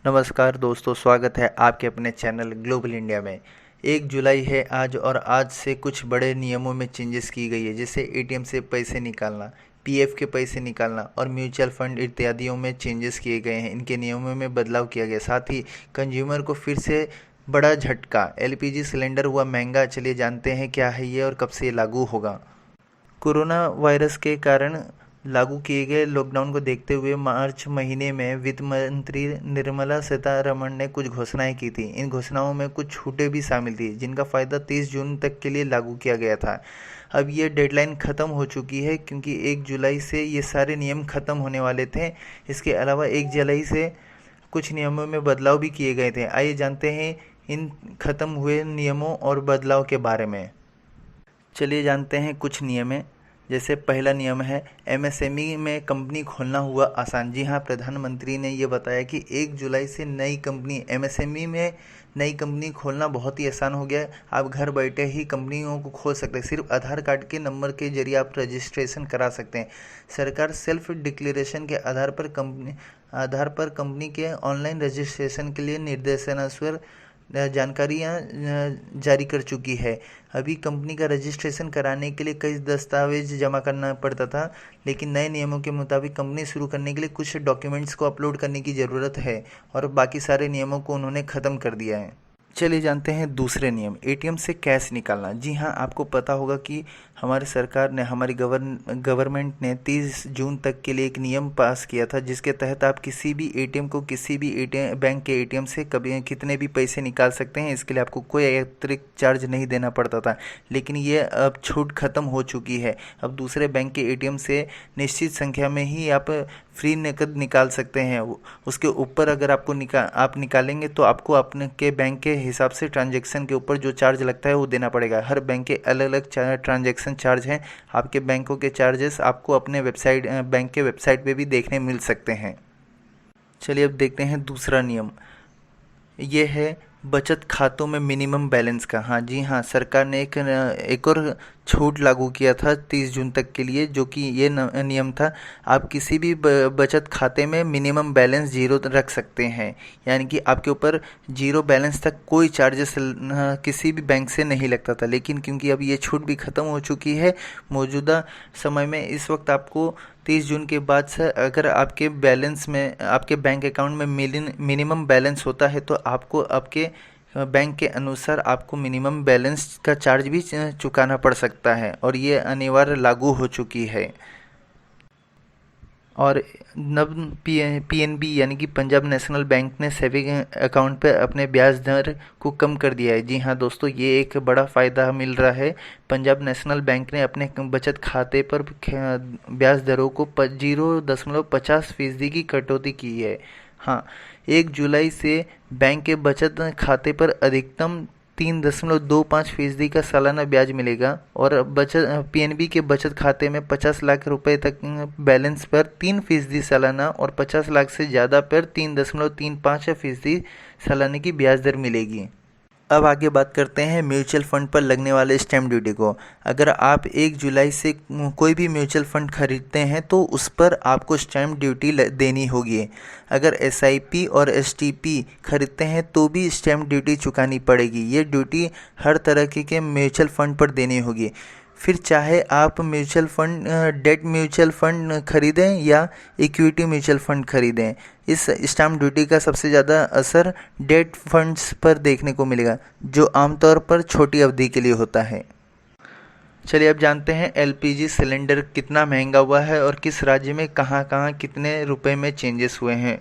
नमस्कार दोस्तों, स्वागत है आपके अपने चैनल ग्लोबल इंडिया में। 1 जुलाई है आज और आज से कुछ बड़े नियमों में चेंजेस की गई है, जैसे एटीएम से पैसे निकालना, पीएफ के पैसे निकालना और म्यूचुअल फंड इत्यादियों में चेंजेस किए गए हैं। इनके नियमों में बदलाव किया गया। साथ ही कंज्यूमर को फिर से बड़ा झटका, एलपीजी सिलेंडर हुआ महंगा। चलिए जानते हैं क्या है ये और कब से ये लागू होगा। कोरोना वायरस के कारण लागू किए गए लॉकडाउन को देखते हुए मार्च महीने में वित्त मंत्री निर्मला सीतारमण ने कुछ घोषणाएं की थी। इन घोषणाओं में कुछ छूटें भी शामिल थी, जिनका फ़ायदा 30 जून तक के लिए लागू किया गया था। अब ये डेडलाइन ख़त्म हो चुकी है, क्योंकि 1 जुलाई से ये सारे नियम ख़त्म होने वाले थे। इसके अलावा 1 जुलाई से कुछ नियमों में बदलाव भी किए गए थे। आइए जानते हैं इन ख़त्म हुए नियमों और बदलाव के बारे में। चलिए जानते हैं कुछ नियम हैं। जैसे पहला नियम है, एमएसएमई में कंपनी खोलना हुआ आसान। जी हाँ, प्रधानमंत्री ने ये बताया कि 1 जुलाई से नई कंपनी, एमएसएमई में नई कंपनी खोलना बहुत ही आसान हो गया है। आप घर बैठे ही कंपनियों को खोल सकते हैं। सिर्फ आधार कार्ड के नंबर के जरिए आप रजिस्ट्रेशन करा सकते हैं। सरकार सेल्फ डिक्लेरेशन के आधार पर कंपनी के ऑनलाइन रजिस्ट्रेशन के लिए निर्देशानुसार जानकारियाँ जारी कर चुकी है। अभी कंपनी का रजिस्ट्रेशन कराने के लिए कई दस्तावेज जमा करना पड़ता था, लेकिन नए नियमों के मुताबिक कंपनी शुरू करने के लिए कुछ डॉक्यूमेंट्स को अपलोड करने की ज़रूरत है और बाकी सारे नियमों को उन्होंने ख़त्म कर दिया है। चलिए जानते हैं दूसरे नियम, एटीएम से कैश निकालना। जी हाँ, आपको पता होगा कि हमारी सरकार ने, हमारी गवर्नमेंट ने 30 जून तक के लिए एक नियम पास किया था, जिसके तहत आप किसी भी एटीएम को, किसी भी एटीएम बैंक के एटीएम से कभी कितने भी पैसे निकाल सकते हैं। इसके लिए आपको कोई अतिरिक्त चार्ज नहीं देना पड़ता था। लेकिन ये अब छूट ख़त्म हो चुकी है। अब दूसरे बैंक के एटीएम से निश्चित संख्या में ही आप फ्री नकद निकाल सकते हैं। उसके ऊपर अगर आप निकालेंगे तो आपको अपने के बैंक के हिसाब से ट्रांजैक्शन के ऊपर जो चार्ज लगता है वो देना पड़ेगा। हर बैंक के अलग अलग ट्रांजैक्शन चार्ज हैं। आपके बैंकों के चार्जेस आपको अपने बैंक के वेबसाइट पे भी देखने मिल सकते हैं। चलिए अब देखते हैं दूसरा नियम। ये है बचत खातों में मिनिमम बैलेंस का। हाँ जी हाँ, सरकार ने एक और छूट लागू किया था 30 जून तक के लिए, जो कि ये नियम था, आप किसी भी बचत खाते में मिनिमम बैलेंस 0 रख सकते हैं। यानी कि आपके ऊपर 0 बैलेंस तक कोई चार्जेस किसी भी बैंक से नहीं लगता था। लेकिन क्योंकि अब ये छूट भी ख़त्म हो चुकी है मौजूदा समय में, इस वक्त आपको 30 जून के बाद से अगर आपके बैंक अकाउंट में मिनिमम बैलेंस होता है तो आपको आपके बैंक के अनुसार आपको मिनिमम बैलेंस का चार्ज भी चुकाना पड़ सकता है, और ये अनिवार्य लागू हो चुकी है। और नव पीएनबी यानी कि पंजाब नेशनल बैंक ने सेविंग अकाउंट पर अपने ब्याज दर को कम कर दिया है। जी हाँ दोस्तों, ये एक बड़ा फ़ायदा मिल रहा है। पंजाब नेशनल बैंक ने अपने बचत खाते पर ब्याज दरों को 0.50% की कटौती की है। हाँ, 1 जुलाई से बैंक के बचत खाते पर अधिकतम 3.25% का सालाना ब्याज मिलेगा, और पीएनबी के बचत खाते में 50 लाख रुपए तक बैलेंस पर 3% सालाना और 50 लाख से ज़्यादा पर 3.35% सालाना की ब्याज दर मिलेगी। अब आगे बात करते हैं म्यूचुअल फंड पर लगने वाले स्टैम्प ड्यूटी को। अगर आप 1 जुलाई से कोई भी म्यूचुअल फंड खरीदते हैं तो उस पर आपको स्टैम्प ड्यूटी देनी होगी। अगर एसआईपी और एसटीपी खरीदते हैं तो भी स्टैम्प ड्यूटी चुकानी पड़ेगी। ये ड्यूटी हर तरह के म्यूचुअल फंड पर देनी होगी। फिर चाहे आप डेट म्यूचुअल फंड खरीदें या इक्विटी म्यूचुअल फंड खरीदें, इस स्टैम्प ड्यूटी का सबसे ज़्यादा असर डेट फंड्स पर देखने को मिलेगा, जो आमतौर पर छोटी अवधि के लिए होता है। चलिए अब जानते हैं एलपीजी सिलेंडर कितना महंगा हुआ है और किस राज्य में कहाँ कहाँ कितने रुपए में चेंजेस हुए हैं।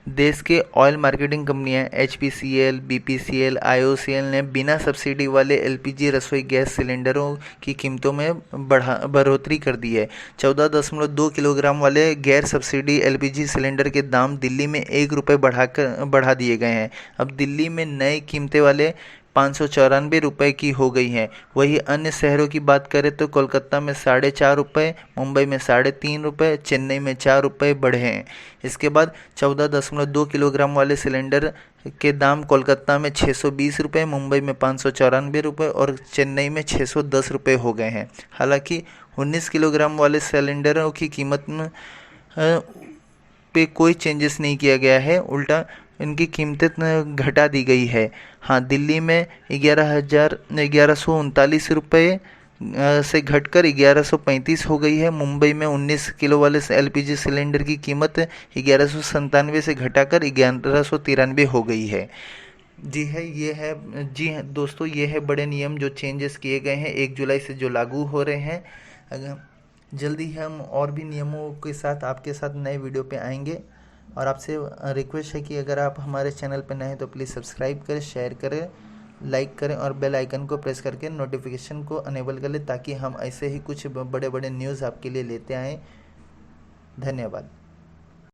देश के ऑयल मार्केटिंग कंपनियां एचपीसीएल, बीपीसीएल, आईओसीएल ने बिना सब्सिडी वाले एलपीजी रसोई गैस सिलेंडरों की कीमतों में बढ़ोतरी कर दी है। 14.2 किलोग्राम वाले गैर सब्सिडी एलपीजी सिलेंडर के दाम दिल्ली में ₹1 बढ़ा दिए गए हैं। अब दिल्ली में नए कीमतें वाले 594 रुपये की हो गई हैं। वहीं अन्य शहरों की बात करें तो कोलकाता में 4.5 रुपये, मुंबई में 3.5 रुपये, चेन्नई में 4 रुपये बढ़े हैं। इसके बाद 14.2 किलोग्राम वाले सिलेंडर के दाम कोलकाता में 620 रुपये, मुंबई में 594 रुपये और चेन्नई में 610 रुपये हो गए हैं। हालांकि 19 किलोग्राम वाले सिलेंडरों की कीमत में पे कोई चेंजेस नहीं किया गया है। उल्टा इनकी कीमतें घटा दी गई है। हाँ, दिल्ली में 11,1139 रुपये से घटकर 1135 हो गई है। मुंबई में 19 किलो वाले एलपीजी सिलेंडर की कीमत 1197 से घटाकर 1193 हो गई है। जी है, ये है। जी हाँ दोस्तों, ये है बड़े नियम जो चेंजेस किए गए हैं 1 जुलाई से, जो लागू हो रहे हैं। अगर जल्दी ही हम और भी नियमों के साथ आपके साथ नए वीडियो पे आएंगे। और आपसे रिक्वेस्ट है कि अगर आप हमारे चैनल पर नए हैं तो प्लीज़ सब्सक्राइब करें, शेयर करें, लाइक करें और बेल आइकन को प्रेस करके नोटिफिकेशन को अनेबल कर लें, ताकि हम ऐसे ही कुछ बड़े बड़े न्यूज़ आपके लिए लेते आएँ। धन्यवाद।